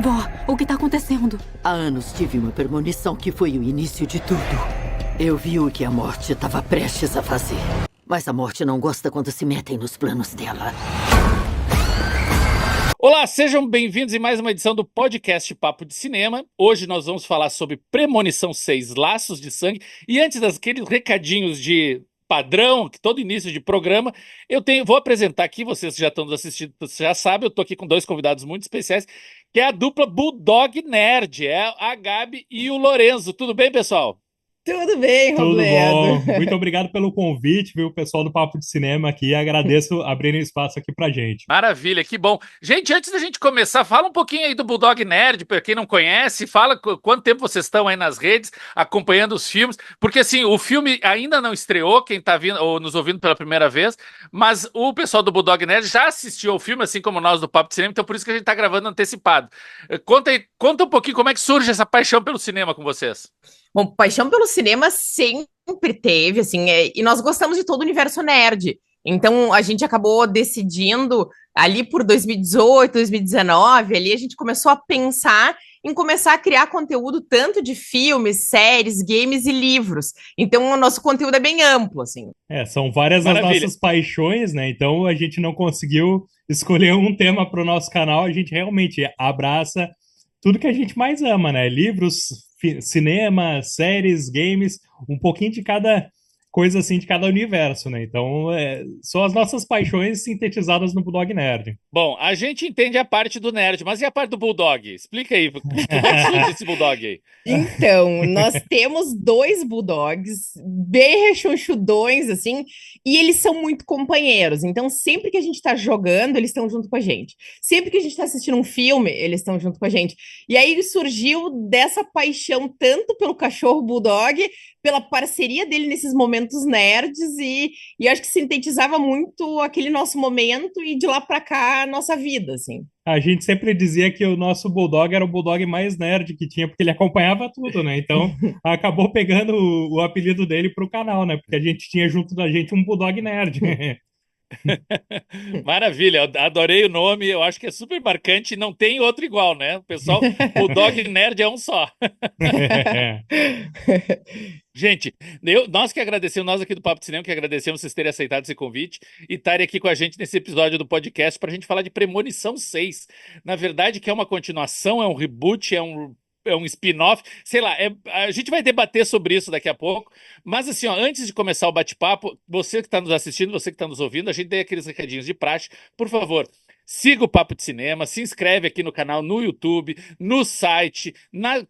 Vó, o que tá acontecendo? Há anos tive uma premonição que foi o início de tudo. Eu vi o que a morte estava prestes a fazer. Mas a morte não gosta quando se metem nos planos dela. Olá, sejam bem-vindos em mais uma edição do podcast Papo de Cinema. Hoje nós vamos falar sobre Premonição 6, Laços de Sangue. E antes daqueles recadinhos de padrão, que todo início de programa, vou apresentar aqui, vocês que já estão nos assistindo, você já sabe, eu tô aqui com dois convidados muito especiais, que é a dupla Bulldog Nerd, é a Gabi e o Lorenzo. Tudo bem, pessoal? Tudo bem, Tudo Robledo? bom. Muito obrigado pelo convite, viu, pessoal do Papo de Cinema aqui. Agradeço abrirem espaço aqui pra gente. Maravilha, que bom. Gente, antes da gente começar, fala um pouquinho aí do Bulldog Nerd, para quem não conhece, fala quanto tempo vocês estão aí nas redes, acompanhando os filmes, porque assim, o filme ainda não estreou, quem tá vindo ou nos ouvindo pela primeira vez, mas o pessoal do Bulldog Nerd já assistiu ao filme, assim como nós do Papo de Cinema, então por isso que a gente tá gravando antecipado. Conta um pouquinho como é que surge essa paixão pelo cinema com vocês. Bom, paixão pelo cinema sempre teve, assim, e nós gostamos de todo o universo nerd. Então, a gente acabou decidindo, ali por 2018, 2019, ali a gente começou a pensar em começar a criar conteúdo tanto de filmes, séries, games e livros. Então, o nosso conteúdo é bem amplo, assim. São várias as Maravilha. nossas paixões, né? Então a gente não conseguiu escolher um tema para o nosso canal. A gente realmente abraça tudo que a gente mais ama, né? Livros, cinema, séries, games, um pouquinho de cada coisa assim, de cada universo, né? Então, são as nossas paixões sintetizadas no Bulldog Nerd. Bom, a gente entende a parte do nerd, mas e a parte do Bulldog? Explica aí, como é que surge esse Bulldog aí? Então, nós temos dois bulldogs bem rechonchudões, assim, e eles são muito companheiros. Então, sempre que a gente tá jogando, eles estão junto com a gente. Sempre que a gente tá assistindo um filme, eles estão junto com a gente. E aí surgiu dessa paixão tanto pelo cachorro bulldog, pela parceria dele nesses momentos nerds, e acho que sintetizava muito aquele nosso momento e de lá pra cá a nossa vida, assim. A gente sempre dizia que o nosso Bulldog era o Bulldog mais nerd que tinha, porque ele acompanhava tudo, né? Então, acabou pegando o apelido dele pro canal, né? Porque a gente tinha junto da gente um Bulldog nerd. Maravilha, eu adorei o nome, eu acho que é super marcante, não tem outro igual, né? O pessoal, Bulldog Nerd é um só. Gente, nós que agradecemos, nós aqui do Papo de Cinema, que agradecemos vocês terem aceitado esse convite e estarem aqui com a gente nesse episódio do podcast para a gente falar de Premonição 6. Na verdade, que é uma continuação, é um reboot, é um spin-off, sei lá, a gente vai debater sobre isso daqui a pouco, mas assim, ó, antes de começar o bate-papo, você que está nos assistindo, você que está nos ouvindo, a gente tem aqueles recadinhos de praxe, por favor, siga o Papo de Cinema, se inscreve aqui no canal, no YouTube, no site,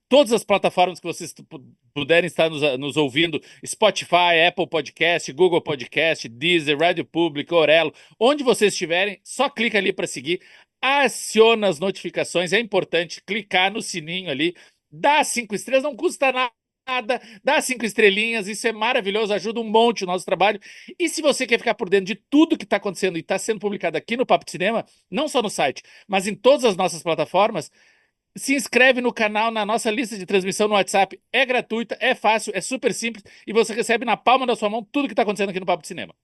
todas as plataformas que vocês puderem estar nos ouvindo, Spotify, Apple Podcast, Google Podcast, Deezer, Rádio Pública, Orelo, onde vocês estiverem, só clica ali para seguir, aciona as notificações, é importante clicar no sininho ali, dá 5 estrelas, não custa nada, dá 5 estrelinhas, isso é maravilhoso, ajuda um monte o nosso trabalho. E se você quer ficar por dentro de tudo que está acontecendo e está sendo publicado aqui no Papo de Cinema, não só no site, mas em todas as nossas plataformas, se inscreve no canal, na nossa lista de transmissão no WhatsApp, é gratuita, é fácil, é super simples e você recebe na palma da sua mão tudo que está acontecendo aqui no Papo de Cinema.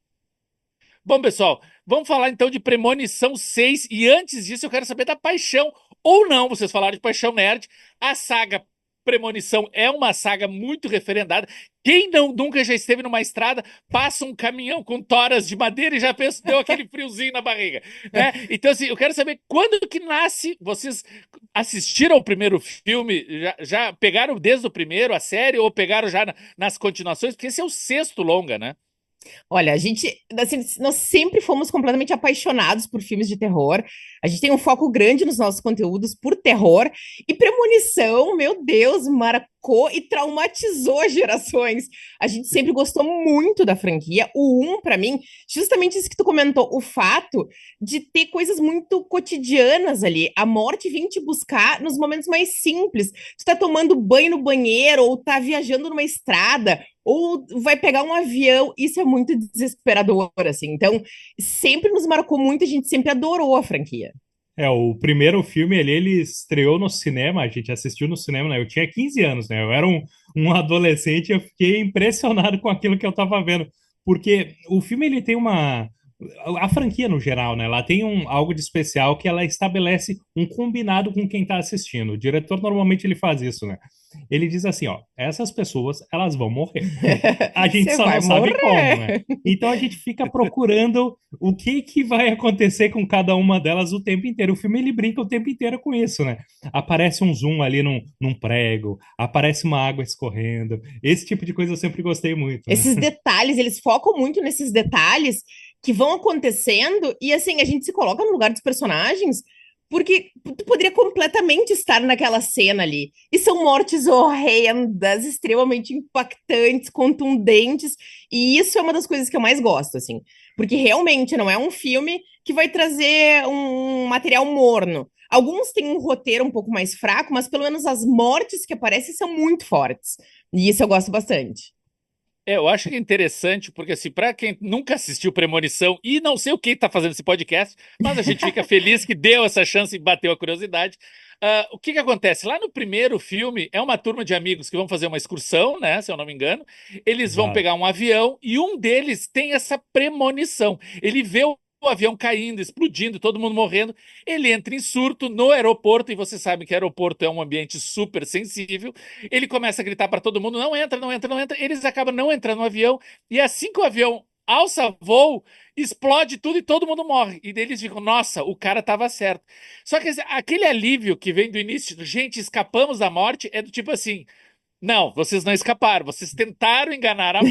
Bom, pessoal, vamos falar então de Premonição 6 e antes disso eu quero saber da paixão, ou não, vocês falaram de paixão nerd, a saga Premonição é uma saga muito referendada, quem nunca já esteve numa estrada, passa um caminhão com toras de madeira e já pensa, deu aquele friozinho na barriga, né? Então assim, eu quero saber quando que nasce, vocês assistiram ao primeiro filme, já pegaram desde o primeiro a série ou pegaram já nas continuações, porque esse é o sexto longa, né? Olha, a gente, assim, nós sempre fomos completamente apaixonados por filmes de terror. A gente tem um foco grande nos nossos conteúdos por terror. E Premonição, meu Deus, marcou e traumatizou gerações. A gente sempre gostou muito da franquia. O 1, pra mim, justamente isso que tu comentou, o fato de ter coisas muito cotidianas ali. A morte vem te buscar nos momentos mais simples. Tu tá tomando banho no banheiro, ou tá viajando numa estrada, ou vai pegar um avião, isso é muito desesperador, assim. Então, sempre nos marcou muito, a gente sempre adorou a franquia. O primeiro filme ele estreou no cinema, a gente assistiu no cinema, né? Eu tinha 15 anos, né? Eu era um adolescente e eu fiquei impressionado com aquilo que eu tava vendo. Porque o filme ele tem A franquia, no geral, né? Ela tem algo de especial que ela estabelece um combinado com quem tá assistindo. O diretor, normalmente, ele faz isso, né? Ele diz assim, ó, essas pessoas, elas vão morrer. A gente Você só vai não sabe como, né? morrer. Então a gente fica procurando o que que vai acontecer com cada uma delas o tempo inteiro. O filme, ele brinca o tempo inteiro com isso, né? Aparece um zoom ali num prego, aparece uma água escorrendo. Esse tipo de coisa eu sempre gostei muito, né? Esses detalhes, eles focam muito nesses detalhes que vão acontecendo e assim, a gente se coloca no lugar dos personagens porque tu poderia completamente estar naquela cena ali. E são mortes horrendas, extremamente impactantes, contundentes, e isso é uma das coisas que eu mais gosto, assim. Porque realmente não é um filme que vai trazer um material morno. Alguns têm um roteiro um pouco mais fraco, mas pelo menos as mortes que aparecem são muito fortes. E isso eu gosto bastante. Eu acho que é interessante, porque assim, para quem nunca assistiu Premonição, e não sei o que está fazendo esse podcast, mas a gente fica feliz que deu essa chance e bateu a curiosidade. O que acontece? Lá no primeiro filme, é uma turma de amigos que vão fazer uma excursão, né, se eu não me engano. Eles vão Exato. pegar um avião e um deles tem essa premonição. Ele vê o avião caindo, explodindo, todo mundo morrendo. Ele entra em surto no aeroporto, e você sabe que aeroporto é um ambiente super sensível. Ele começa a gritar para todo mundo: não entra, não entra, não entra. Eles acabam não entrando no avião, e assim que o avião alça voo, explode tudo e todo mundo morre. E daí eles ficam: nossa, o cara tava certo. Só que aquele alívio que vem do início, gente, escapamos da morte, é do tipo assim: não, vocês não escaparam, vocês tentaram enganar a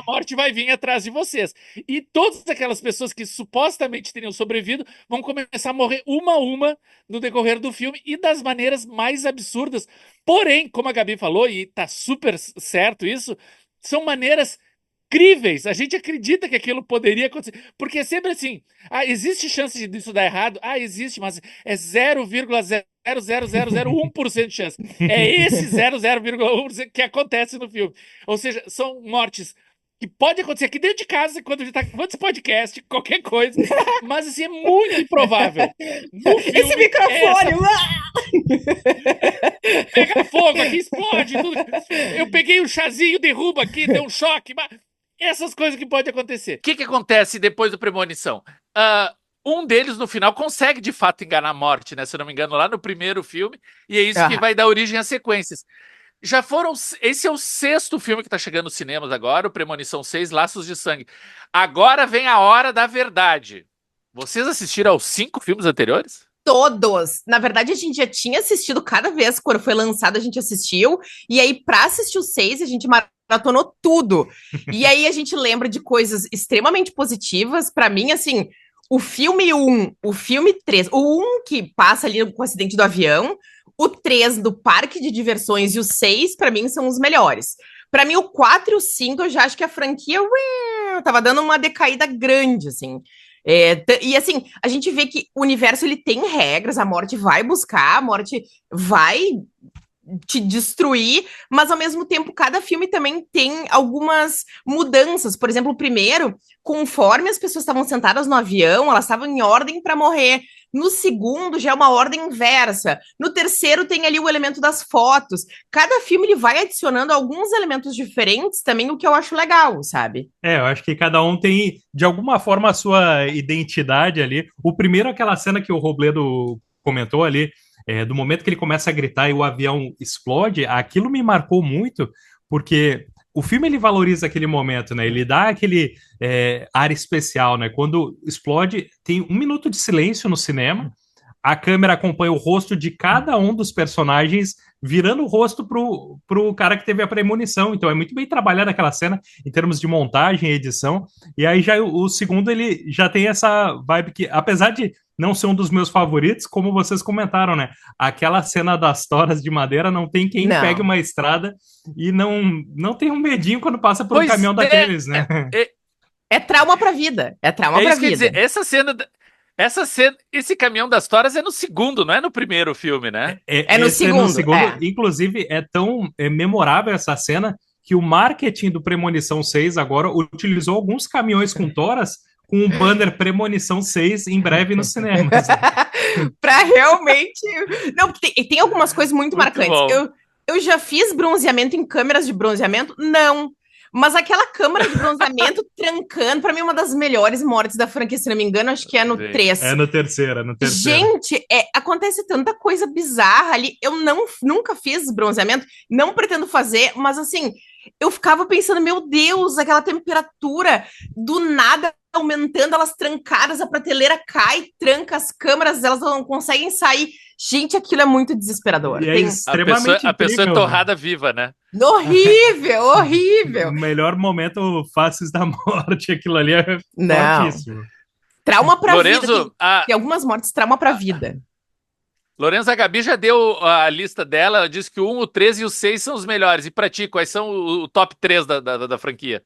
morte vai vir atrás de vocês. E todas aquelas pessoas que supostamente teriam sobrevivido vão começar a morrer uma a uma no decorrer do filme, e das maneiras mais absurdas. Porém, como a Gabi falou, e tá super certo isso, são maneiras críveis. A gente acredita que aquilo poderia acontecer. Porque é sempre assim: existe chance disso dar errado? Existe, mas é 0,00001% de chance. É esse 0,0,1% que acontece no filme. Ou seja, são mortes que pode acontecer aqui dentro de casa, quando a gente tá gravando esse podcast, qualquer coisa, mas assim, é muito improvável. No filme, Esse microfone! pega fogo aqui, explode tudo. Eu peguei um chazinho, derruba aqui, deu um choque. Essas coisas que podem acontecer. O que acontece depois do Premonição? Um deles, no final, consegue de fato enganar a morte, né? Se eu não me engano, lá no primeiro filme. E é isso que vai dar origem às sequências. Já foram. Esse é o 6º filme que tá chegando nos cinemas agora, o Premonição 6, Laços de Sangue. Agora vem a hora da verdade. Vocês assistiram aos 5 filmes anteriores? Todos. Na verdade, a gente já tinha assistido cada vez, quando foi lançado, a gente assistiu. E aí, pra assistir o 6, a gente maratonou tudo. E aí, a gente lembra de coisas extremamente positivas. Pra mim, assim, o filme 1, o filme 3, o 1 que passa ali com o acidente do avião, o 3 do parque de diversões e o 6, pra mim, são os melhores. Pra mim, o 4 e o 5, eu já acho que a franquia tava dando uma decaída grande, assim. E assim, a gente vê que o universo ele tem regras, a morte vai buscar, a morte vai te destruir, mas ao mesmo tempo cada filme também tem algumas mudanças. Por exemplo, o primeiro, conforme as pessoas estavam sentadas no avião, elas estavam em ordem para morrer. No segundo já é uma ordem inversa. No terceiro tem ali o elemento das fotos. Cada filme ele vai adicionando alguns elementos diferentes também, o que eu acho legal, sabe? Eu acho que cada um tem, de alguma forma, a sua identidade ali. O primeiro, aquela cena que o Robledo comentou ali, do momento que ele começa a gritar e o avião explode, aquilo me marcou muito, porque o filme ele valoriza aquele momento, né? Ele dá aquele ar especial, né? Quando explode, tem 1 minuto de silêncio no cinema, a câmera acompanha o rosto de cada um dos personagens, virando o rosto pro cara que teve a premonição. Então é muito bem trabalhada aquela cena em termos de montagem e edição. E aí já o segundo ele já tem essa vibe que, apesar de não ser um dos meus favoritos, como vocês comentaram, né? Aquela cena das toras de madeira, não tem quem pegue uma estrada e não tem um medinho quando passa por um caminhão daqueles, né? É trauma pra vida. É trauma pra vida. Dizer, essa cena, esse caminhão das toras é no segundo, não é no primeiro filme, né? É no segundo. Inclusive, é tão memorável essa cena que o marketing do Premonição 6 agora utilizou alguns caminhões com toras com um banner Premonição 6 em breve nos cinemas. Pra realmente... Não, tem algumas coisas muito marcantes. Eu já fiz bronzeamento em câmeras de bronzeamento? Não. Mas aquela câmara de bronzeamento trancando, pra mim, é uma das melhores mortes da franquia, se não me engano, acho que é no 3. É no terceiro, é no terceiro. Gente, acontece tanta coisa bizarra ali. Eu nunca fiz bronzeamento, não pretendo fazer, mas assim, eu ficava pensando, meu Deus, aquela temperatura do nada aumentando, elas trancadas, a prateleira cai, tranca as câmeras, elas não conseguem sair. Gente, aquilo é muito desesperador. E é Tem... extremamente A pessoa é incrível, torrada viva, né? Horrível, O horrível. melhor momento, Faces da Morte, aquilo ali é Não. fortíssimo. Trauma pra vida. Lorenzo, Tem algumas mortes, trauma pra vida. Lorenzo, a Gabi já deu a lista dela, ela disse que o 1, o 3 e o 6 são os melhores. E pra ti, quais são o top 3 da franquia?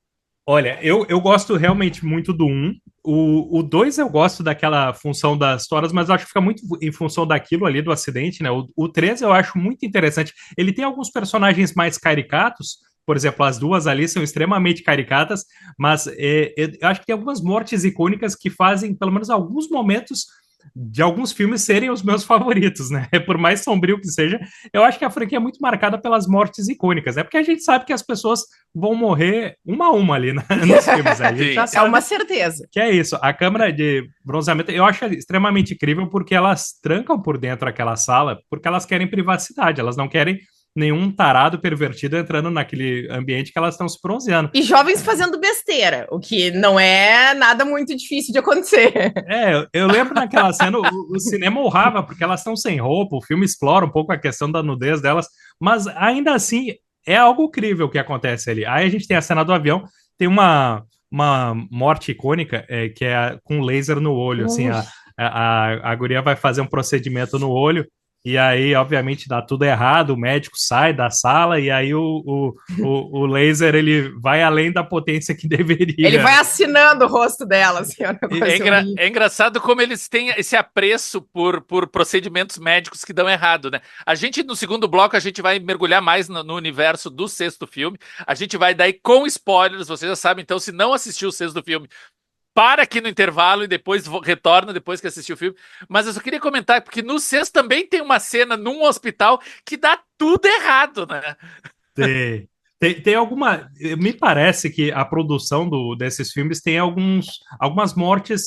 Olha, eu gosto realmente muito do 1. O 2 eu gosto daquela função das toras, mas eu acho que fica muito em função daquilo ali, do acidente, né? O 3 eu acho muito interessante. Ele tem alguns personagens mais caricatos, por exemplo, as duas ali são extremamente caricatas, mas eu acho que tem algumas mortes icônicas que fazem, pelo menos alguns momentos de alguns filmes serem os meus favoritos, né? Por mais sombrio que seja, eu acho que a franquia é muito marcada pelas mortes icônicas, né? Porque a gente sabe que as pessoas vão morrer uma a uma ali nos filmes, né? A gente já É sabe uma certeza. que é isso. A câmera de bronzeamento, eu acho extremamente incrível porque elas trancam por dentro aquela sala porque elas querem privacidade, elas não querem nenhum tarado pervertido entrando naquele ambiente que elas estão se bronzeando. E jovens fazendo besteira, o que não é nada muito difícil de acontecer. Eu lembro naquela cena, o cinema honrava, porque elas estão sem roupa, o filme explora um pouco a questão da nudez delas, mas ainda assim é algo crível que acontece ali. Aí a gente tem a cena do avião, tem uma morte icônica, que é com laser no olho, assim, a guria vai fazer um procedimento no olho, e aí, obviamente, dá tudo errado, o médico sai da sala, e aí o laser, ele vai além da potência que deveria. Ele vai assinando o rosto dela, assim, É engraçado como eles têm esse apreço por procedimentos médicos que dão errado, né? A gente, no segundo bloco, a gente vai mergulhar mais no universo do sexto filme, a gente vai daí com spoilers, vocês já sabem, então, se não assistiu o sexto filme, para aqui no intervalo e depois retorna depois que assistiu o filme. Mas eu só queria comentar, porque no sexto também tem uma cena num hospital que dá tudo errado, né? Tem alguma. Me parece que a produção desses filmes tem algumas mortes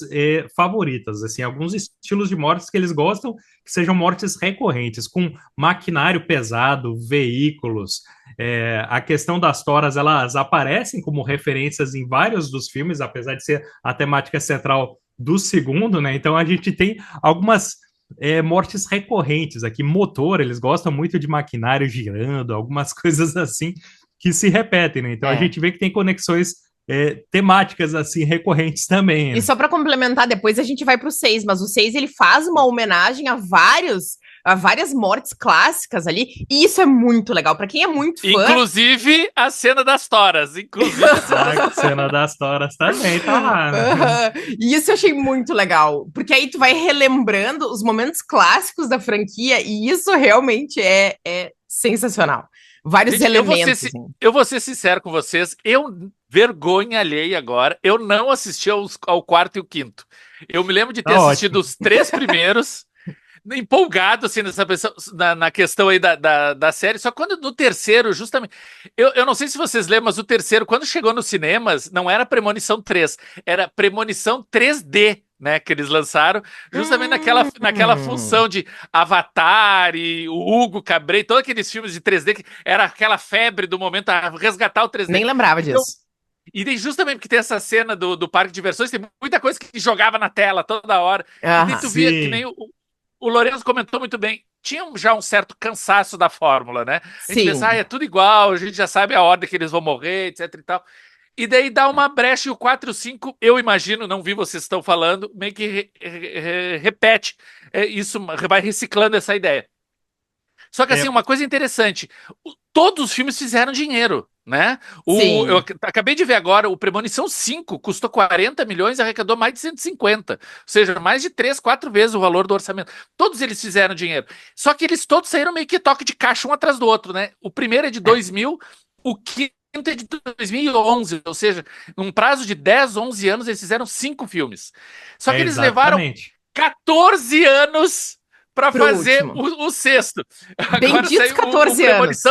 favoritas, assim, alguns estilos de mortes que eles gostam que sejam mortes recorrentes, com maquinário pesado, veículos. A questão das toras, elas aparecem como referências em vários dos filmes, apesar de ser a temática central do segundo, né? Então a gente tem algumas mortes recorrentes aqui. Motor, eles gostam muito de maquinário girando, algumas coisas assim que se repetem, né? Então a gente vê que tem conexões temáticas assim recorrentes também. Né? E só para complementar, depois a gente vai pro 6, mas o 6 ele faz uma homenagem a várias mortes clássicas ali, e isso é muito legal. Para quem é muito fã... Inclusive a cena das toras. A cena das toras também tá lá. Né? E isso eu achei muito legal, porque aí tu vai relembrando os momentos clássicos da franquia, e isso realmente é sensacional. Vários Gente, elementos. Eu vou ser sincero com vocês, vergonha alheia agora, eu não assisti ao quarto e o quinto. Eu me lembro de ter assistido os 3 primeiros, empolgado assim, na questão aí da série, só quando no terceiro, justamente, eu não sei se vocês lembram, mas o terceiro, quando chegou nos cinemas, não era Premonição 3, era Premonição 3D, né, que eles lançaram, justamente naquela função de Avatar e o Hugo Cabret, todos aqueles filmes de 3D, que era aquela febre do momento, a resgatar o 3D. Nem lembrava disso. E daí, justamente porque tem essa cena do parque de diversões, tem muita coisa que jogava na tela toda hora. E daí tu via que nem o Lorenzo comentou muito bem, tinha já um certo cansaço da fórmula, né? A gente pensa, é tudo igual, a gente já sabe a ordem que eles vão morrer, etc e tal. E daí dá uma brecha e o 4 e o 5, eu imagino, não vi vocês estão falando, meio que repete isso, vai reciclando essa ideia. Só que assim, uma coisa interessante, todos os filmes fizeram dinheiro, né? Eu acabei de ver agora, o Premonição 5 custou 40 milhões e arrecadou mais de 150. Ou seja, mais de 3, 4 vezes o valor do orçamento. Todos eles fizeram dinheiro. Só que eles todos saíram meio que toque de caixa um atrás do outro, né? O primeiro é de 2000, o quinto é de 2011. Ou seja, num prazo de 10, 11 anos, eles fizeram 5 filmes. Só que eles levaram 14 anos para fazer o sexto. Benditos 14 anos.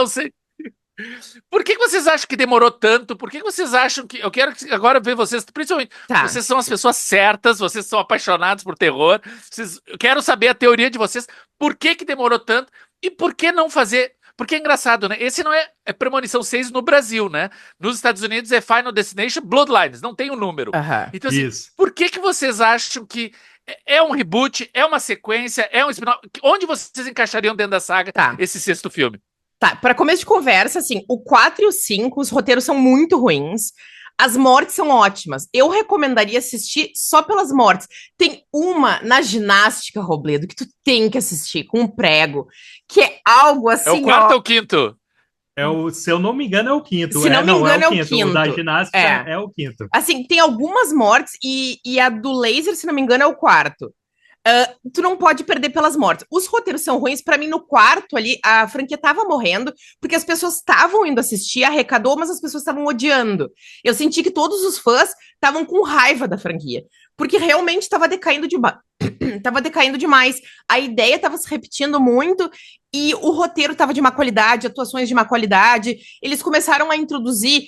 Por que vocês acham que demorou tanto? Por que vocês acham que... Eu quero agora ver vocês, principalmente, Tá. vocês são as pessoas certas, vocês são apaixonados por terror. Eu quero saber a teoria de vocês. Por que demorou tanto? E por que não fazer... Porque é engraçado, né? Esse não é Premonição 6 no Brasil, né? Nos Estados Unidos é Final Destination Bloodlines, não tem um número. Aham. Então, assim, Isso. por que vocês acham que é um reboot, é uma sequência, é um spin-off? Onde vocês encaixariam dentro da saga Tá. esse sexto filme? Tá, para começo de conversa, assim, o 4 e o 5, os roteiros são muito ruins. As mortes são ótimas. Eu recomendaria assistir só pelas mortes. Tem uma na ginástica, Robledo, que tu tem que assistir com um prego, que é algo assim, É o quarto ó, ou o quinto? Se eu não me engano, é o quinto. Se não me engano, é o quinto. O da ginástica É. é o quinto. Assim, tem algumas mortes e a do laser, se não me engano, é o quarto. Tu não pode perder pelas mortes. Os roteiros são ruins. Pra mim, no quarto ali, a franquia tava morrendo, porque as pessoas estavam indo assistir, arrecadou, mas as pessoas estavam odiando. Eu senti que todos os fãs estavam com raiva da franquia, porque realmente estava decaindo tava decaindo demais. A ideia estava se repetindo muito e o roteiro estava de má qualidade, atuações de má qualidade. Eles começaram a introduzir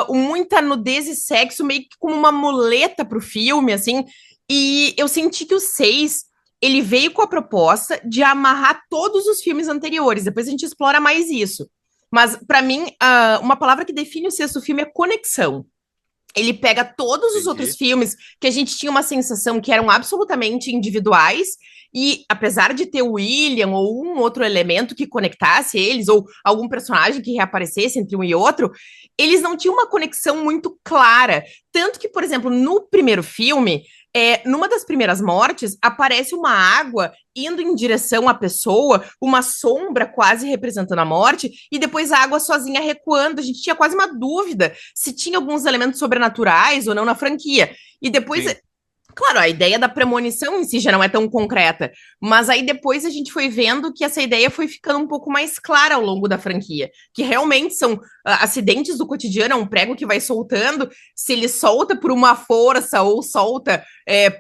muita nudez e sexo meio que como uma muleta pro filme, assim. E eu senti que o 6, ele veio com a proposta de amarrar todos os filmes anteriores. Depois a gente explora mais isso. Mas, pra mim, uma palavra que define o sexto filme é conexão. Ele pega todos os outros filmes que a gente tinha uma sensação que eram absolutamente individuais, e apesar de ter o William ou um outro elemento que conectasse eles, ou algum personagem que reaparecesse entre um e outro, eles não tinham uma conexão muito clara. Tanto que, por exemplo, no primeiro filme, numa das primeiras mortes, aparece uma água indo em direção à pessoa, uma sombra quase representando a morte, e depois a água sozinha recuando. A gente tinha quase uma dúvida se tinha alguns elementos sobrenaturais ou não na franquia. E depois... Sim. Claro, a ideia da premonição em si já não é tão concreta, mas aí depois a gente foi vendo que essa ideia foi ficando um pouco mais clara ao longo da franquia, que realmente são acidentes do cotidiano, é um prego que vai soltando, se ele solta por uma força ou solta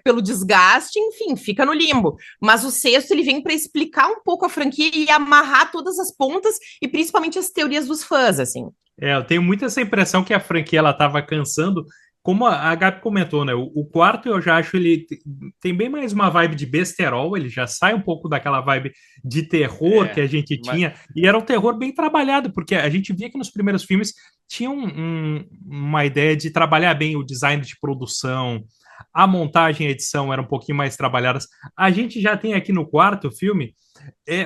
pelo desgaste, enfim, fica no limbo. Mas o sexto, ele vem para explicar um pouco a franquia e amarrar todas as pontas e principalmente as teorias dos fãs, assim. Eu tenho muito essa impressão que a franquia ela estava cansando. Como a Gabi comentou, né? O quarto eu já acho ele tem bem mais uma vibe de besterol, ele já sai um pouco daquela vibe de terror que a gente tinha, e era um terror bem trabalhado, porque a gente via que nos primeiros filmes tinha uma ideia de trabalhar bem o design de produção, a montagem e a edição eram um pouquinho mais trabalhadas. A gente já tem aqui no quarto filme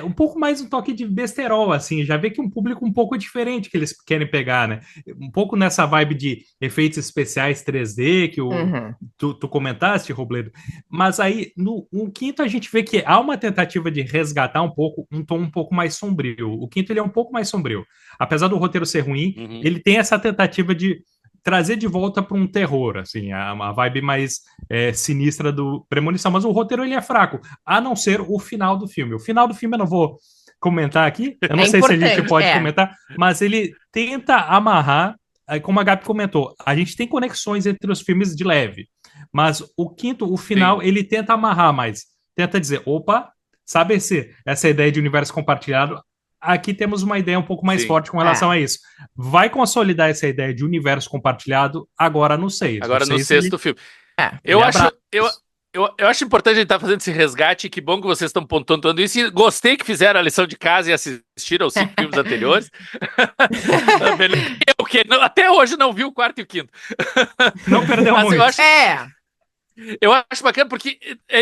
um pouco mais um toque de besterol, assim, já vê que um público um pouco diferente que eles querem pegar, né? Um pouco nessa vibe de efeitos especiais 3D que tu comentaste, Robledo. Mas aí, no quinto, a gente vê que há uma tentativa de resgatar um pouco, um tom um pouco mais sombrio. O quinto, ele é um pouco mais sombrio. Apesar do roteiro ser ruim, ele tem essa tentativa de trazer de volta para um terror, assim, a vibe mais sinistra do Premonição, mas o roteiro ele é fraco, a não ser o final do filme. O final do filme eu não vou comentar aqui, eu não sei se a gente pode comentar, mas ele tenta amarrar, como a Gabi comentou, a gente tem conexões entre os filmes de leve, mas o quinto, o final, ele tenta amarrar mais, tenta dizer, opa, sabe essa ideia de universo compartilhado? Aqui temos uma ideia um pouco mais forte com relação a isso. Vai consolidar essa ideia de universo compartilhado agora no 6. Agora no sexto filme. Eu acho importante a gente estar fazendo esse resgate. Que bom que vocês estão pontuando isso. E gostei que fizeram a lição de casa e assistiram aos 5 filmes anteriores. Eu que até hoje não vi o quarto e o quinto. Não perdeu muito. Eu acho bacana porque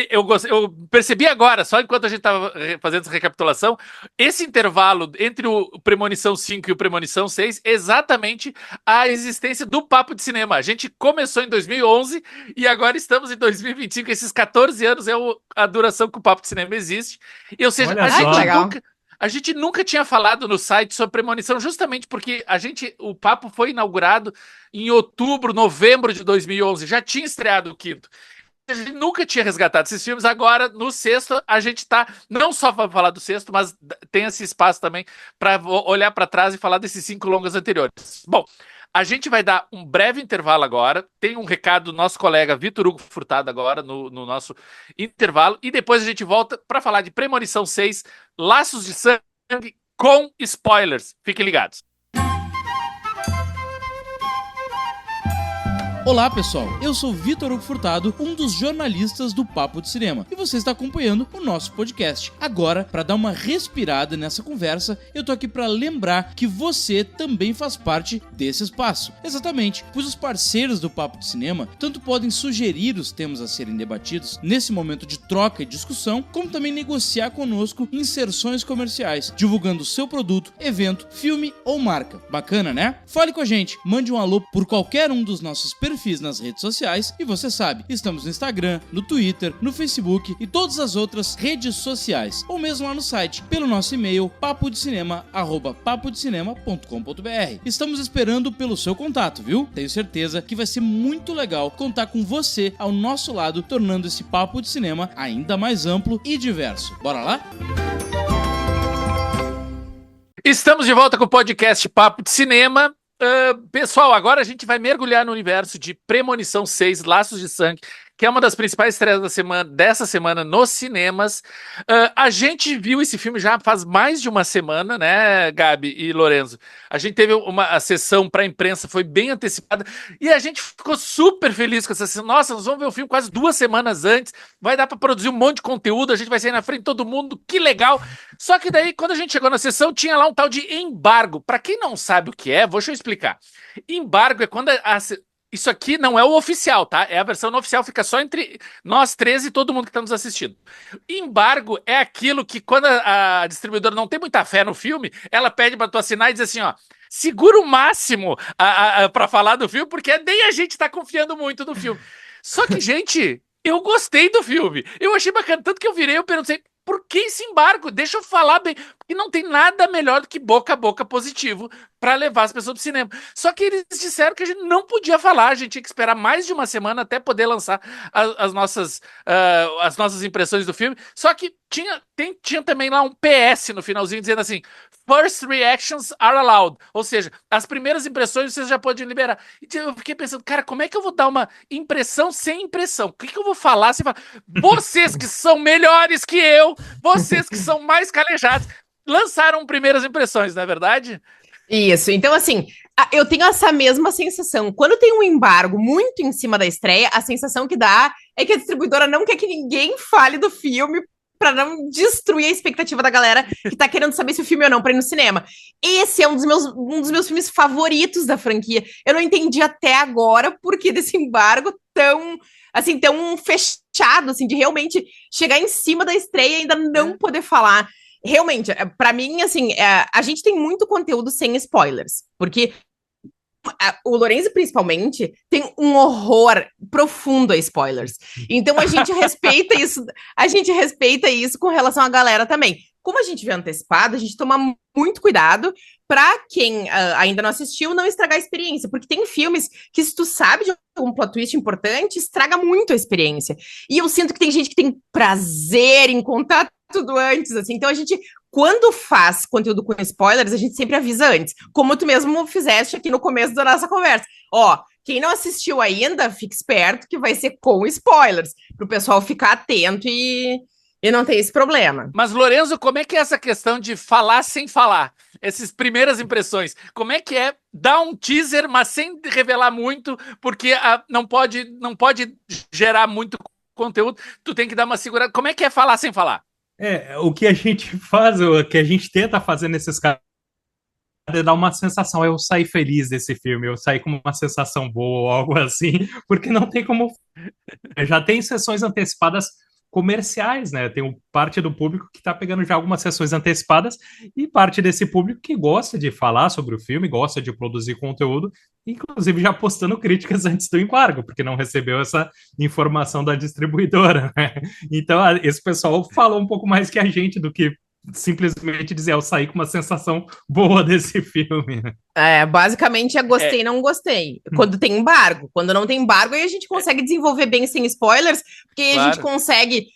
eu percebi agora, só enquanto a gente estava fazendo essa recapitulação, esse intervalo entre o Premonição 5 e o Premonição 6 é exatamente a existência do Papo de Cinema. A gente começou em 2011 e agora estamos em 2025. Esses 14 anos é a duração que o Papo de Cinema existe. Ou seja, a gente nunca tinha falado no site sobre Premonição, justamente porque o Papo foi inaugurado em outubro, novembro de 2011, já tinha estreado o quinto. A gente nunca tinha resgatado esses filmes, agora no sexto a gente está, não só para falar do sexto, mas tem esse espaço também para olhar para trás e falar desses 5 longas anteriores. Bom, a gente vai dar um breve intervalo agora, tem um recado do nosso colega Vitor Hugo Furtado agora no nosso intervalo, e depois a gente volta para falar de Premonição 6, Laços de Sangue com spoilers. Fiquem ligados. Olá pessoal, eu sou Vitor Hugo Furtado, um dos jornalistas do Papo de Cinema, e você está acompanhando o nosso podcast. Agora, para dar uma respirada nessa conversa, eu tô aqui para lembrar que você também faz parte desse espaço. Exatamente, pois os parceiros do Papo de Cinema tanto podem sugerir os temas a serem debatidos nesse momento de troca e discussão, como também negociar conosco inserções comerciais, divulgando o seu produto, evento, filme ou marca. Bacana, né? Fale com a gente, mande um alô por qualquer um dos nossos perfis nas redes sociais e você sabe, estamos no Instagram, no Twitter, no Facebook e todas as outras redes sociais, ou mesmo lá no site, pelo nosso e-mail papodecinema@papodecinema.com.br. Estamos esperando pelo seu contato, viu? Tenho certeza que vai ser muito legal contar com você ao nosso lado, tornando esse Papo de Cinema ainda mais amplo e diverso. Bora lá? Estamos de volta com o podcast Papo de Cinema. Pessoal, agora a gente vai mergulhar no universo de Premonição 6, Laços de Sangue, que é uma das principais estreias dessa semana nos cinemas. A gente viu esse filme já faz mais de uma semana, né, Gabi e Lorenzo? A gente teve a sessão para a imprensa, foi bem antecipada, e a gente ficou super feliz com essa sessão. Nossa, nós vamos ver o filme quase 2 semanas antes, vai dar para produzir um monte de conteúdo, a gente vai sair na frente de todo mundo, que legal! Só que daí, quando a gente chegou na sessão, tinha lá um tal de embargo. Para quem não sabe o que é, deixa eu explicar. Embargo é quando isso aqui não é o oficial, tá? É a versão não oficial, fica só entre nós 13 e todo mundo que está nos assistindo. Embargo é aquilo que quando a distribuidora não tem muita fé no filme, ela pede para tu assinar e diz assim, ó, segura o máximo para falar do filme, porque nem a gente tá confiando muito no filme. Só que, gente, eu gostei do filme. Eu achei bacana, tanto que eu virei, eu perguntei, por que esse embargo? Deixa eu falar bem. Porque não tem nada melhor do que boca a boca positivo para levar as pessoas pro cinema. Só que eles disseram que a gente não podia falar, a gente tinha que esperar mais de uma semana até poder lançar as nossas impressões do filme. Só que tinha também lá um PS no finalzinho dizendo assim, First reactions are allowed. Ou seja, as primeiras impressões vocês já podem liberar. E eu fiquei pensando, cara, como é que eu vou dar uma impressão sem impressão? O que eu vou falar sem falar? Vocês que são melhores que eu, vocês que são mais calejados, lançaram primeiras impressões, não é verdade? Isso, então assim, eu tenho essa mesma sensação. Quando tem um embargo muito em cima da estreia, a sensação que dá é que a distribuidora não quer que ninguém fale do filme pra não destruir a expectativa da galera que tá querendo saber se o filme é ou não pra ir no cinema. Esse é um dos meus filmes favoritos da franquia. Eu não entendi até agora por que desse embargo tão fechado, assim, de realmente chegar em cima da estreia e ainda não poder falar. Realmente, pra mim, assim, a gente tem muito conteúdo sem spoilers, porque o Lorenzo, principalmente, tem um horror profundo a spoilers. Então a gente respeita isso com relação à galera também. Como a gente vê antecipado, a gente toma muito cuidado pra quem ainda não assistiu não estragar a experiência, porque tem filmes que se tu sabe de um plot twist importante, estraga muito a experiência. E eu sinto que tem gente que tem prazer em contar tudo antes, assim. Então a gente, quando faz conteúdo com spoilers, a gente sempre avisa antes. Como tu mesmo fizeste aqui no começo da nossa conversa. Ó, quem não assistiu ainda, fique esperto que vai ser com spoilers, pro pessoal ficar atento e não ter esse problema. Mas, Lorenzo, como é que é essa questão de falar sem falar? Essas primeiras impressões. Como é que é dar um teaser, mas sem revelar muito, porque não pode gerar muito conteúdo, tu tem que dar uma segurada. Como é que é falar sem falar? O que a gente faz, o que a gente tenta fazer nesses casos é dar uma sensação, eu saí feliz desse filme, eu saí com uma sensação boa ou algo assim, porque não tem como... Já tem sessões antecipadas comerciais, né? Tem parte do público que tá pegando já algumas sessões antecipadas e parte desse público que gosta de falar sobre o filme, gosta de produzir conteúdo, inclusive já postando críticas antes do embargo, porque não recebeu essa informação da distribuidora, né? Então, esse pessoal falou um pouco mais que a gente do que simplesmente dizer, eu saí com uma sensação boa desse filme. Basicamente é gostei, não gostei. Quando tem embargo. Quando não tem embargo, aí a gente consegue desenvolver bem sem spoilers, porque a gente consegue,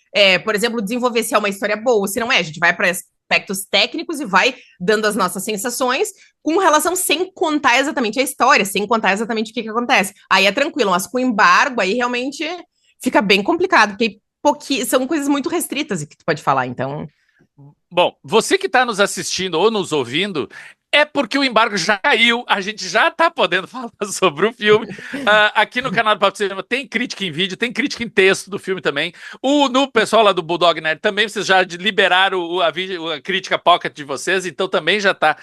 por exemplo, desenvolver se é uma história boa, se não é, a gente vai para aspectos técnicos e vai dando as nossas sensações com relação sem contar exatamente a história, sem contar exatamente o que acontece. Aí é tranquilo, mas com embargo, aí realmente fica bem complicado, porque são coisas muito restritas que tu pode falar, então... Bom, você que está nos assistindo ou nos ouvindo, É porque o embargo já caiu, a gente já tá podendo falar sobre o filme. Aqui no canal do Papo de Cinema tem crítica em vídeo, tem crítica em texto do filme também. No pessoal lá do Bulldog Nerd também, vocês já liberaram a crítica pocket de vocês, então também já tá.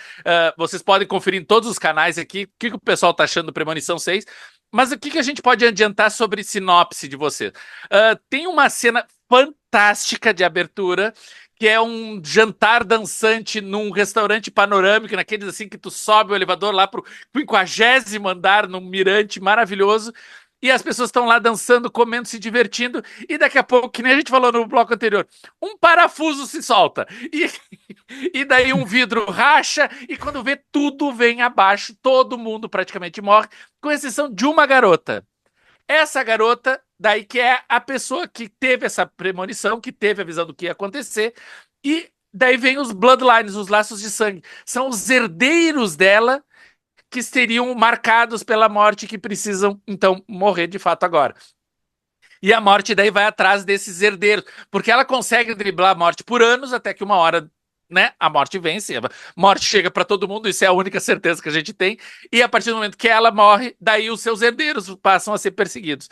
Vocês podem conferir em todos os canais aqui o que o pessoal tá achando do Premonição 6. Mas o que a gente pode adiantar sobre sinopse de vocês? Tem uma cena fantástica de abertura, que é um jantar dançante num restaurante panorâmico, naqueles assim que tu sobe o elevador lá pro 50º andar, num mirante maravilhoso, e as pessoas estão lá dançando, comendo, se divertindo, e daqui a pouco, que nem a gente falou no bloco anterior, um parafuso se solta, e daí um vidro racha, e quando vê, tudo vem abaixo, todo mundo praticamente morre, com exceção de uma garota. Essa garota, daí que é a pessoa que teve essa premonição, que teve a visão do que ia acontecer, e daí vem os bloodlines, os laços de sangue. São os herdeiros dela que seriam marcados pela morte, que precisam, então, morrer de fato agora. E a morte daí vai atrás desses herdeiros, porque ela consegue driblar a morte por anos, até que uma hora, né, a morte vence, a morte chega para todo mundo, isso é a única certeza que a gente tem, e a partir do momento que ela morre, daí os seus herdeiros passam a ser perseguidos.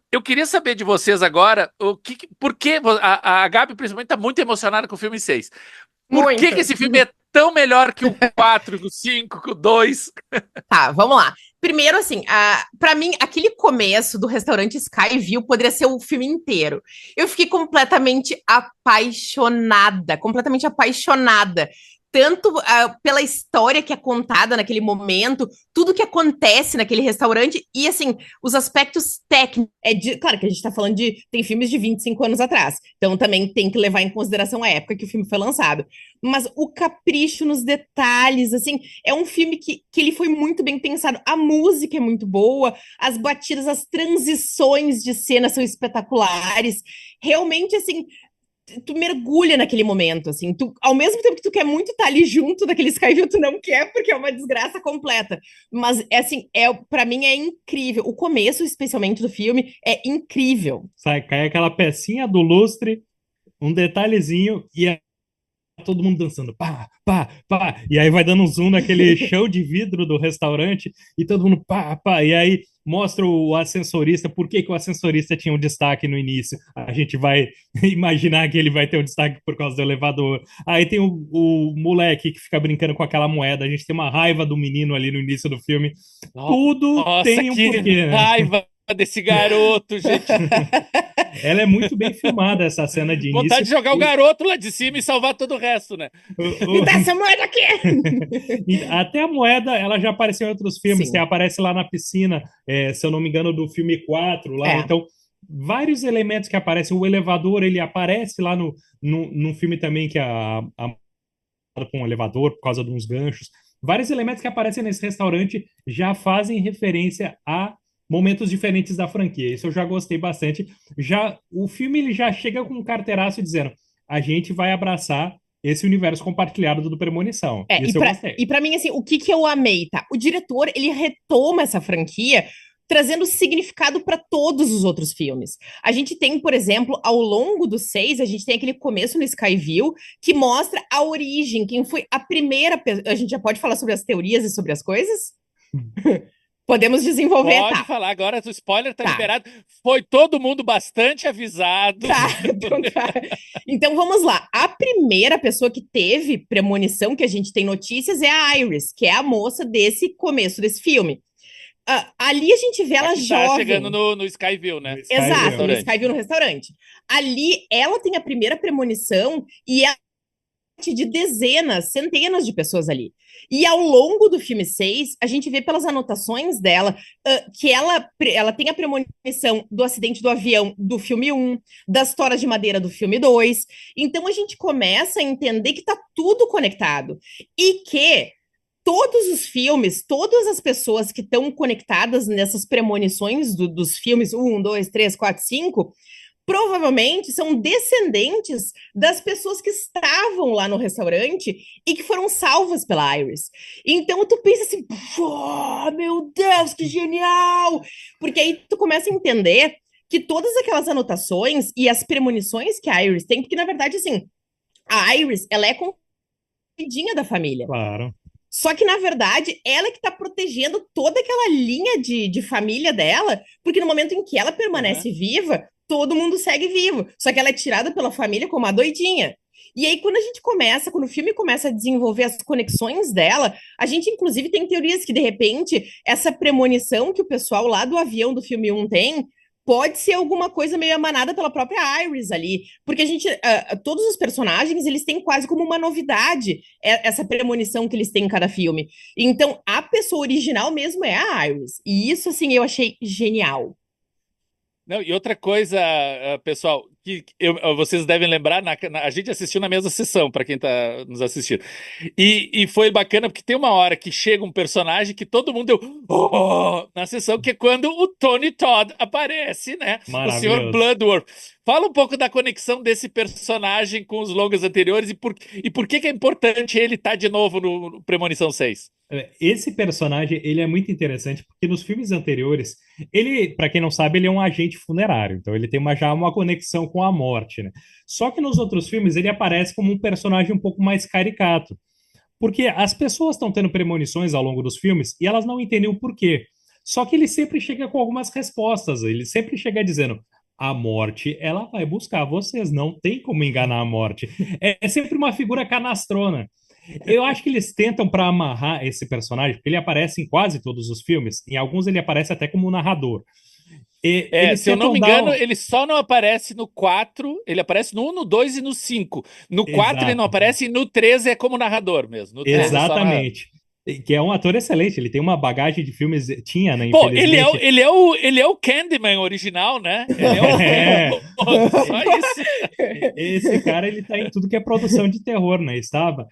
Eu queria saber de vocês agora, por que a Gabi principalmente está muito emocionada com o filme 6. Por que esse filme é tão melhor que o 4, que o 5, que o 2? Tá, vamos lá. Primeiro, assim, pra mim, aquele começo do restaurante Skyview poderia ser o filme inteiro. Eu fiquei completamente apaixonada, completamente apaixonada. Tanto pela história que é contada naquele momento, tudo que acontece naquele restaurante e, assim, os aspectos técnicos. Claro que a gente tá falando tem filmes de 25 anos atrás, então também tem que levar em consideração a época que o filme foi lançado. Mas o capricho nos detalhes, assim, é um filme que ele foi muito bem pensado. A música é muito boa, as batidas, as transições de cena são espetaculares. Realmente, assim, tu mergulha naquele momento, assim, ao mesmo tempo que tu quer muito estar ali junto daquele Skyview, tu não quer, porque é uma desgraça completa. Mas, assim, pra mim é incrível. O começo, especialmente, do filme, é incrível. Cai aquela pecinha do lustre, um detalhezinho, e todo mundo dançando, pá, pá, pá, e aí vai dando um zoom naquele chão de vidro do restaurante, e todo mundo pá, pá, e aí mostra o ascensorista, por que o ascensorista tinha um destaque no início? A gente vai imaginar que ele vai ter um destaque por causa do elevador. Aí tem o moleque que fica brincando com aquela moeda, a gente tem uma raiva do menino ali no início do filme. Tudo tem um porquê, né? Raiva desse garoto, gente. Ela é muito bem filmada, essa cena de início. Vontade de jogar o garoto lá de cima e salvar todo o resto, né? Me dá essa moeda aqui! Até a moeda, ela já apareceu em outros filmes. Sim. Tem, aparece lá na piscina, se eu não me engano, do filme 4. Lá. Então, vários elementos que aparecem. O elevador, ele aparece lá no filme também, que com o elevador, por causa de uns ganchos. Vários elementos que aparecem nesse restaurante já fazem referência a momentos diferentes da franquia. Isso eu já gostei bastante. O filme ele já chega com um carteiraço dizendo: a gente vai abraçar esse universo compartilhado do Premonição. Isso eu gostei. E pra mim, assim, o que eu amei, tá? O diretor, ele retoma essa franquia trazendo significado para todos os outros filmes. A gente tem, por exemplo, ao longo dos 6, a gente tem aquele começo no Skyview que mostra a origem, quem foi a primeira... A gente já pode falar sobre as teorias e sobre as coisas? Podemos desenvolver, Pode tá? falar agora, o spoiler tá liberado. Foi todo mundo bastante avisado. Então vamos lá. A primeira pessoa que teve premonição que a gente tem notícias é a Iris, que é a moça desse começo desse filme. Ali a gente vê ela jovem. Tá chegando no Skyview, né? Exato, no Skyview, no restaurante. Ali ela tem a primeira premonição e é de dezenas, centenas de pessoas ali. E ao longo do filme 6, a gente vê pelas anotações dela que ela tem a premonição do acidente do avião do filme 1, das toras de madeira do filme 2. Então a gente começa a entender que tá tudo conectado. E que todos os filmes, todas as pessoas que estão conectadas nessas premonições dos filmes 1, 2, 3, 4, 5... provavelmente são descendentes das pessoas que estavam lá no restaurante e que foram salvas pela Iris. Então tu pensa assim, meu Deus, que genial! Porque aí tu começa a entender que todas aquelas anotações e as premonições que a Iris tem, porque na verdade, assim, a Iris, ela é conhecida da família. Claro. Só que, na verdade, ela é que tá protegendo toda aquela linha de família dela, porque no momento em que ela permanece viva, todo mundo segue vivo. Só que ela é tirada pela família como a doidinha. E aí, quando o filme começa a desenvolver as conexões dela, a gente, inclusive, tem teorias que, de repente, essa premonição que o pessoal lá do avião do filme 1 tem, pode ser alguma coisa meio emanada pela própria Iris ali. Porque todos os personagens, eles têm quase como uma novidade essa premonição que eles têm em cada filme. Então, a pessoa original mesmo é a Iris. E isso, assim, eu achei genial. Não, e outra coisa, pessoal, que vocês devem lembrar, a gente assistiu na mesma sessão, para quem está nos assistindo. E foi bacana porque tem uma hora que chega um personagem que todo mundo deu "Oh!" na sessão, que é quando o Tony Todd aparece, né? O Sr. Bloodworth. Fala um pouco da conexão desse personagem com os longas anteriores e por que é importante ele estar de novo no Premonição 6. Esse personagem, ele é muito interessante porque nos filmes anteriores, ele, para quem não sabe, ele é um agente funerário, então ele tem já uma conexão com a morte, né? Só que nos outros filmes ele aparece como um personagem um pouco mais caricato, porque as pessoas estão tendo premonições ao longo dos filmes e elas não entendem o porquê. Só que ele sempre chega com algumas respostas, ele sempre chega dizendo: a morte, ela vai buscar vocês, não tem como enganar a morte. É sempre uma figura canastrona. Eu acho que eles tentam para amarrar esse personagem, porque ele aparece em quase todos os filmes, em alguns ele aparece até como narrador. Se eu não me engano, ele só não aparece no 4, ele aparece no 1, no 2 e no 5. No 4 Exato. ele não aparece e no 13 é como narrador mesmo. No 13 exatamente. Que é um ator excelente, ele tem uma bagagem de filmes, tinha, né? Pô, ele é o Candyman original, né? Só isso. Esse cara, ele tá em tudo que é produção de terror, né? Estava.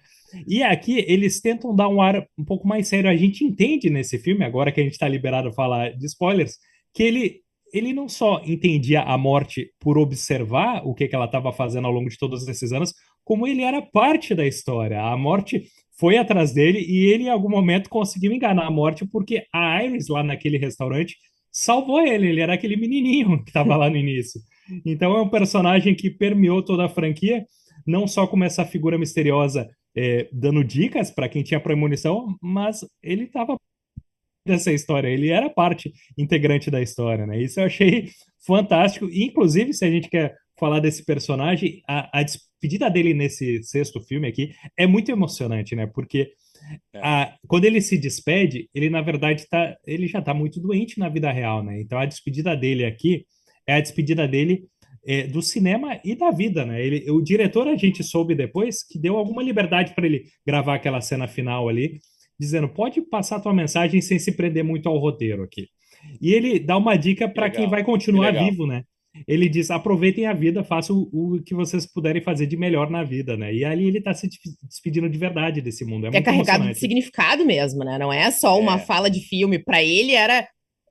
E aqui eles tentam dar um ar um pouco mais sério. A gente entende nesse filme, agora que a gente está liberado a falar de spoilers, que ele não só entendia a morte por observar o que ela estava fazendo ao longo de todos esses anos, como ele era parte da história. A morte foi atrás dele e ele, em algum momento, conseguiu enganar a morte porque a Iris, lá naquele restaurante, salvou ele. Ele era aquele menininho que estava lá no início. Então é um personagem que permeou toda a franquia, não só como essa figura misteriosa dando dicas para quem tinha premonição, mas ele estava dessa história, ele era parte integrante da história, né? Isso eu achei fantástico. E, inclusive, se a gente quer falar desse personagem, a despedida dele nesse sexto filme aqui é muito emocionante, né? Porque quando ele se despede, ele, na verdade, ele já está muito doente na vida real, né? Então, a despedida dele aqui é a despedida dele do cinema e da vida, né? O diretor, a gente soube depois, que deu alguma liberdade para ele gravar aquela cena final ali, dizendo, pode passar a tua mensagem sem se prender muito ao roteiro aqui. E ele dá uma dica para quem vai continuar vivo, né? Ele diz, aproveitem a vida, façam o que vocês puderem fazer de melhor na vida, né? E ali ele tá se despedindo de verdade desse mundo. É muito carregado de significado mesmo, né? Não é só uma fala de filme. Para ele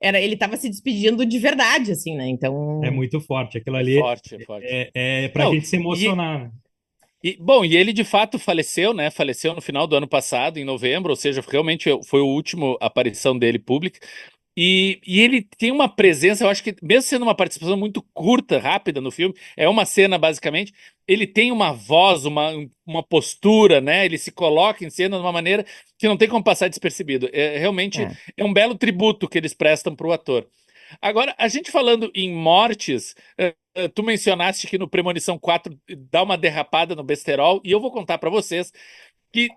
ele estava se despedindo de verdade, assim, né? Então... É muito forte. Aquilo ali forte. É pra gente se emocionar, né? E ele de fato faleceu, né? Faleceu no final do ano passado, em novembro, ou seja, realmente foi a última aparição dele pública. E ele tem uma presença, eu acho que, mesmo sendo uma participação muito curta, rápida no filme, é uma cena basicamente, ele tem uma voz, uma postura, né? Ele se coloca em cena de uma maneira que não tem como passar despercebido. Realmente é um belo tributo que eles prestam para o ator. Agora, a gente falando em mortes, tu mencionaste que no Premonição 4 dá uma derrapada no besterol, e eu vou contar para vocês que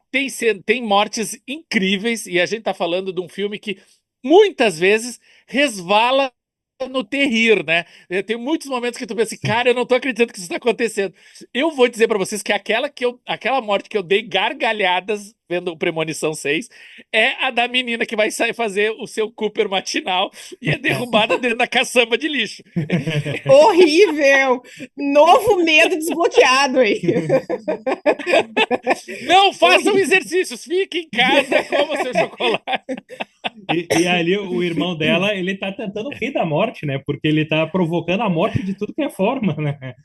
tem mortes incríveis, e a gente tá falando de um filme que muitas vezes resvala no terrir, né? Tem muitos momentos que tu pensa assim, cara, eu não tô acreditando que isso tá acontecendo. Eu vou dizer pra vocês que aquela morte que eu dei gargalhadas vendo o Premonição 6 é a da menina que vai sair fazer o seu Cooper matinal e é derrubada dentro da caçamba de lixo. Horrível! Novo medo desbloqueado aí. Não façam exercícios, fiquem em casa, comam seu chocolate. E ali o irmão dela, ele tá tentando rir da morte, né? Porque ele tá provocando a morte de tudo que é forma, né?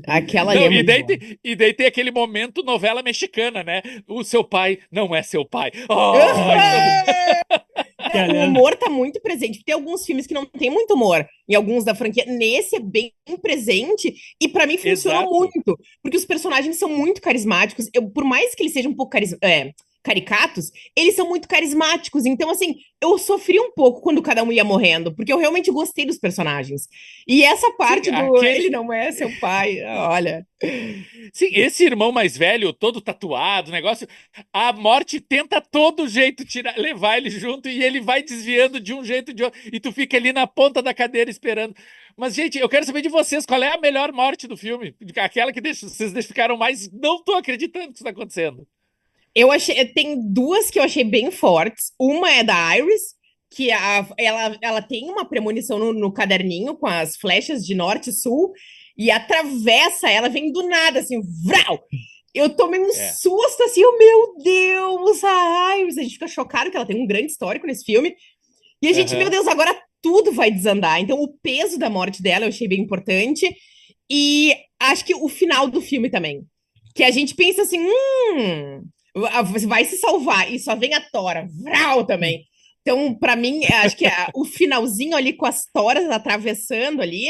Aquela não, e daí tem aquele momento novela mexicana, né? O seu pai não é seu pai. Oh! O humor tá muito presente. Tem alguns filmes que não tem muito humor, em alguns da franquia. Nesse é bem presente e pra mim funciona muito, porque os personagens são muito carismáticos. Por mais que eles sejam um pouco caricatos, eles são muito carismáticos. Então, assim, eu sofri um pouco quando cada um ia morrendo, porque eu realmente gostei dos personagens. E essa parte ele não é seu pai, olha. Sim, esse irmão mais velho, todo tatuado, negócio, a morte tenta todo jeito levar ele junto e ele vai desviando de um jeito de outro, e tu fica ali na ponta da cadeira esperando. Mas, gente, eu quero saber de vocês, qual é a melhor morte do filme? Aquela que vocês ficaram mais, não tô acreditando que isso tá acontecendo. Eu achei, tem duas que eu achei bem fortes. Uma é da Iris, que ela tem uma premonição no caderninho com as flechas de norte e sul, e atravessa, ela vem do nada, assim, vrau! Eu tomei um susto, assim, meu Deus, a Iris! A gente fica chocado que ela tem um grande histórico nesse filme. E a gente, meu Deus, agora tudo vai desandar. Então, o peso da morte dela eu achei bem importante. E acho que o final do filme também. Que a gente pensa assim, você vai se salvar. E só vem a Tora, vral também. Então, pra mim, acho que o finalzinho ali com as toras atravessando ali,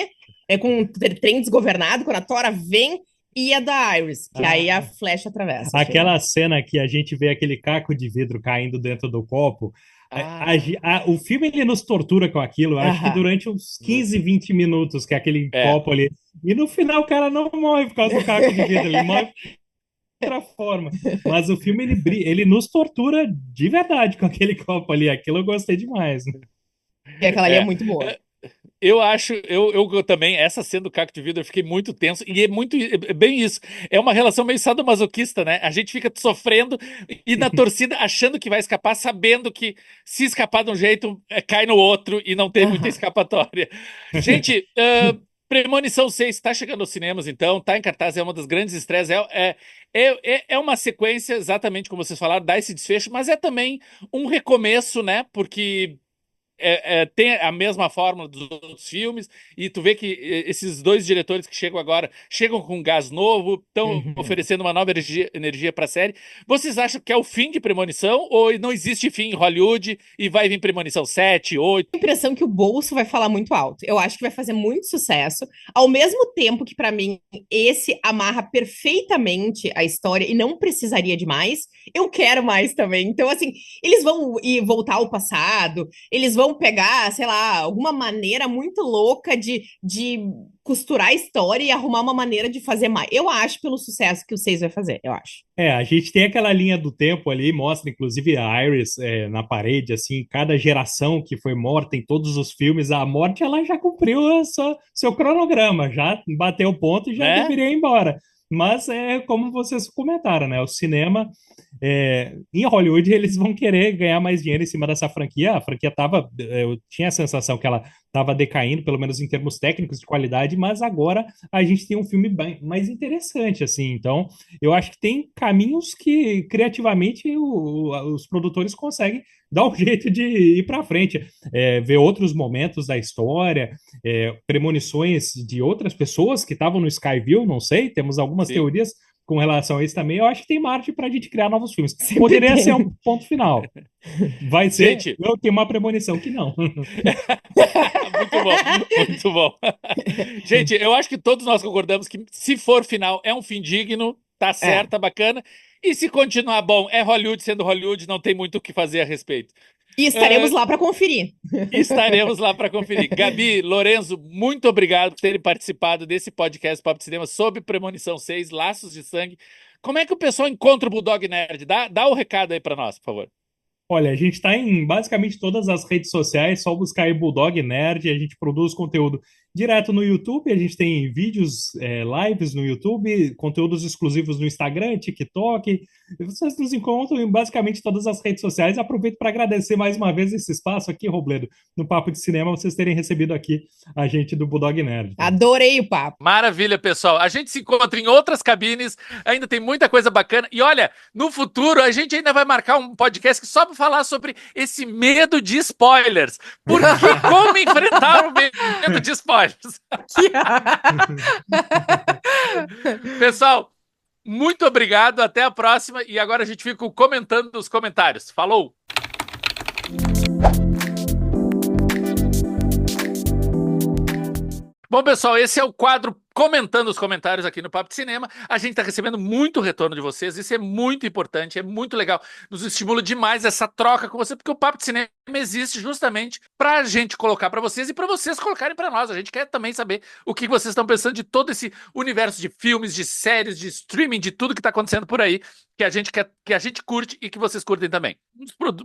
com um trem desgovernado, quando a Tora vem, e a da Iris, que aí a flecha atravessa. Aquela cena que a gente vê aquele caco de vidro caindo dentro do copo. O filme ele nos tortura com aquilo, acho que durante uns 15, 20 minutos, que é aquele copo ali. E no final o cara não morre por causa do caco de vidro, ele morre de outra forma. Mas o filme ele nos tortura de verdade com aquele copo ali. Aquilo eu gostei demais. Né? E aquela ali é muito boa. Eu acho, eu também, essa cena do caco de vidro, eu fiquei muito tenso, e é bem isso, é uma relação meio sadomasoquista, né? A gente fica sofrendo e na torcida achando que vai escapar, sabendo que se escapar de um jeito, cai no outro e não tem muita escapatória. Gente, Premonição 6 está chegando aos cinemas, então, tá em cartaz, é uma das grandes estreias, é uma sequência, exatamente como vocês falaram, dá esse desfecho, mas é também um recomeço, né? Porque tem a mesma fórmula dos outros filmes, e tu vê que esses dois diretores que chegam agora chegam com gás novo, estão oferecendo uma nova energia para a série. Vocês acham que é o fim de Premonição ou não existe fim em Hollywood e vai vir Premonição 7, 8? A impressão que o bolso vai falar muito alto. Eu acho que vai fazer muito sucesso, ao mesmo tempo que para mim esse amarra perfeitamente a história e não precisaria de mais. Eu quero mais também. Então assim, eles vão voltar ao passado, eles vão pegar, sei lá, alguma maneira muito louca de costurar a história e arrumar uma maneira de fazer mais. Eu acho, pelo sucesso que o 6 vai fazer, eu acho. A gente tem aquela linha do tempo ali, mostra inclusive a Iris na parede, assim, cada geração que foi morta em todos os filmes, a morte ela já cumpriu seu cronograma, já bateu o ponto e já deveria ir embora. Mas é como vocês comentaram, né? O cinema, em Hollywood, eles vão querer ganhar mais dinheiro em cima dessa franquia. A franquia eu tinha a sensação que ela estava decaindo, pelo menos em termos técnicos de qualidade, mas agora a gente tem um filme bem mais interessante, assim. Então, eu acho que tem caminhos que, criativamente, os produtores conseguem dar um jeito de ir para frente, ver outros momentos da história, premonições de outras pessoas que estavam no Skyville, não sei, temos algumas teorias com relação a isso também. Eu acho que tem margem para a gente criar novos filmes. Poderia ser um ponto final. Vai ser, gente, eu tenho uma premonição que não. Muito bom, muito bom. Gente, eu acho que todos nós concordamos que se for final, é um fim digno, tá certo, tá bacana. E se continuar bom, é Hollywood sendo Hollywood, não tem muito o que fazer a respeito. E estaremos lá para conferir. Estaremos lá para conferir. Gabi, Lorenzo, muito obrigado por terem participado desse podcast Papo de Cinema sobre Premonição 6, Laços de Sangue. Como é que o pessoal encontra o Bulldog Nerd? Dá o recado aí para nós, por favor. Olha, a gente está em basicamente todas as redes sociais, só buscar aí Bulldog Nerd, a gente produz conteúdo direto no YouTube, a gente tem vídeos, lives no YouTube, conteúdos exclusivos no Instagram, TikTok, vocês nos encontram em basicamente todas as redes sociais. Aproveito para agradecer mais uma vez esse espaço aqui, Robledo, no Papo de Cinema, vocês terem recebido aqui a gente do Bulldog Nerd. Adorei o papo. Maravilha, pessoal. A gente se encontra em outras cabines, ainda tem muita coisa bacana. E olha, no futuro a gente ainda vai marcar um podcast que só para falar sobre esse medo de spoilers. Porque como enfrentar o medo de spoilers? Pessoal, muito obrigado, até a próxima. E agora a gente fica comentando nos comentários. Falou! Bom, pessoal, esse é o quadro comentando os comentários aqui no Papo de Cinema. A gente está recebendo muito retorno de vocês, isso é muito importante, é muito legal. Nos estimula demais essa troca com você, porque o Papo de Cinema existe justamente para a gente colocar para vocês e para vocês colocarem para nós. A gente quer também saber o que vocês estão pensando de todo esse universo de filmes, de séries, de streaming, de tudo que está acontecendo por aí, que a gente quer, que a gente curte e que vocês curtem também.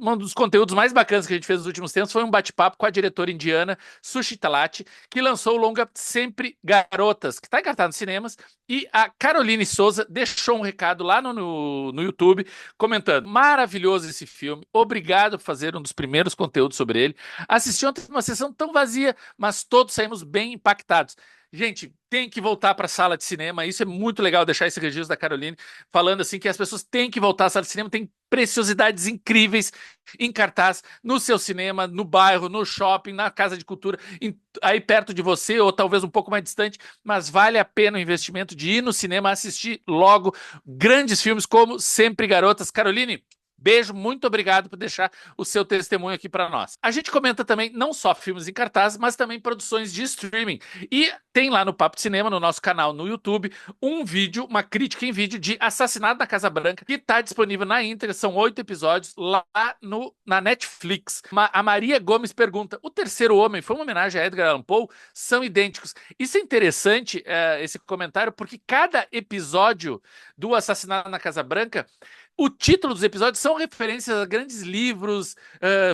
Um dos conteúdos mais bacanas que a gente fez nos últimos tempos foi um bate-papo com a diretora indiana Sushi Talati, que lançou o longa Sempre Garotas, que está encartado nos cinemas, e a Caroline Souza deixou um recado lá no YouTube, comentando: maravilhoso esse filme, obrigado por fazer um dos primeiros conteúdos sobre ele. Assisti ontem uma sessão tão vazia, mas todos saímos bem impactados. Gente, tem que voltar para a sala de cinema, isso é muito legal, deixar esse registro da Caroline, falando assim que as pessoas têm que voltar à sala de cinema, tem preciosidades incríveis em cartaz, no seu cinema, no bairro, no shopping, na casa de cultura, aí perto de você, ou talvez um pouco mais distante, mas vale a pena o investimento de ir no cinema, assistir logo grandes filmes como Sempre Garotas. Caroline, beijo, muito obrigado por deixar o seu testemunho aqui para nós. A gente comenta também não só filmes em cartaz, mas também produções de streaming. E tem lá no Papo de Cinema, no nosso canal no YouTube, um vídeo, uma crítica em vídeo de Assassinato na Casa Branca, que está disponível na íntegra, são 8 episódios, lá na Netflix. A Maria Gomes pergunta: o Terceiro Homem foi uma homenagem a Edgar Allan Poe? São idênticos. Isso é interessante, esse comentário, porque cada episódio do Assassinato na Casa Branca, o título dos episódios são referências a grandes livros,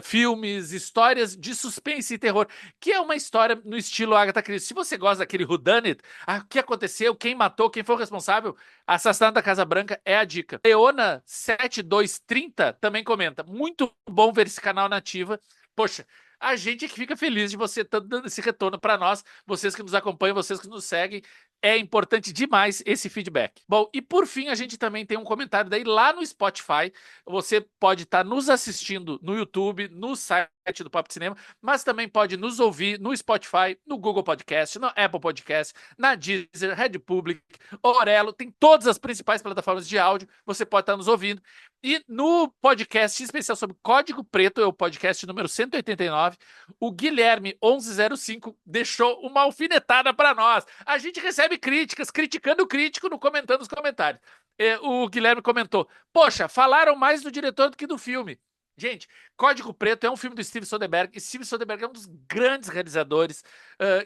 filmes, histórias de suspense e terror, que é uma história no estilo Agatha Christie. Se você gosta daquele whodunit, o que aconteceu, quem matou, quem foi o responsável, Assassinato da Casa Branca é a dica. Leona 7230 também comenta: muito bom ver esse canal na ativa. Poxa, a gente é que fica feliz de você estar dando esse retorno para nós, vocês que nos acompanham, vocês que nos seguem. É importante demais esse feedback. Bom, e por fim, a gente também tem um comentário daí lá no Spotify. Você pode estar nos assistindo no YouTube, no site do Papo de Cinema, mas também pode nos ouvir no Spotify, no Google Podcast, no Apple Podcast, na Deezer, Red Public, Orelo, tem todas as principais plataformas de áudio, você pode estar nos ouvindo. E no podcast especial sobre Código Preto, é o podcast número 189, o Guilherme 1105 deixou uma alfinetada para nós. A gente recebe críticas, criticando o crítico, no comentando os comentários. O Guilherme comentou: poxa, falaram mais do diretor do que do filme. Gente, Código Preto é um filme do Steven Soderbergh, e Steven Soderbergh é um dos grandes realizadores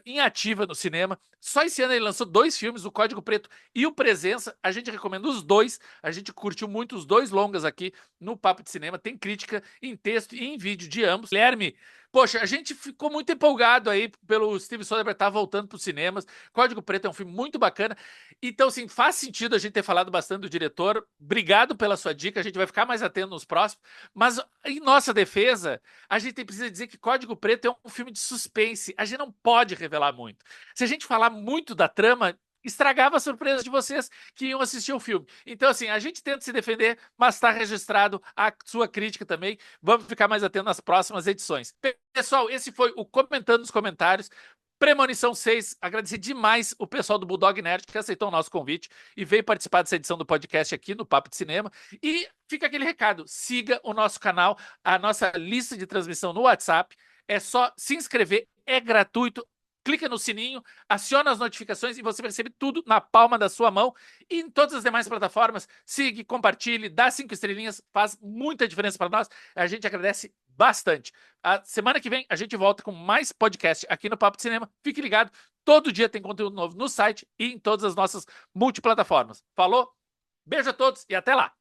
em ativa no cinema. Só esse ano ele lançou 2 filmes, o Código Preto e o Presença. A gente recomenda os 2, a gente curtiu muito os 2 longas aqui no Papo de Cinema. Tem crítica em texto e em vídeo de ambos. Guilherme, poxa, a gente ficou muito empolgado aí pelo Steven Soderbergh estar voltando para os cinemas. Código Preto é um filme muito bacana. Então, assim, faz sentido a gente ter falado bastante do diretor. Obrigado pela sua dica, a gente vai ficar mais atento nos próximos. Mas, em nossa defesa, a gente precisa dizer que Código Preto é um filme de suspense. A gente não pode revelar muito. Se a gente falar muito da trama, estragava a surpresa de vocês que iam assistir o filme. Então, assim, a gente tenta se defender, mas está registrado a sua crítica também. Vamos ficar mais atentos nas próximas edições. Pessoal, esse foi o Comentando nos Comentários. Premonição 6, agradecer demais o pessoal do Bulldog Nerd que aceitou o nosso convite e veio participar dessa edição do podcast aqui no Papo de Cinema. E fica aquele recado: siga o nosso canal, a nossa lista de transmissão no WhatsApp. É só se inscrever, é gratuito. Clica no sininho, aciona as notificações e você vai receber tudo na palma da sua mão. E em todas as demais plataformas, siga, compartilhe, dá 5 estrelinhas, faz muita diferença para nós. A gente agradece bastante. A semana que vem a gente volta com mais podcast aqui no Papo de Cinema. Fique ligado, todo dia tem conteúdo novo no site e em todas as nossas multiplataformas. Falou? Beijo a todos e até lá!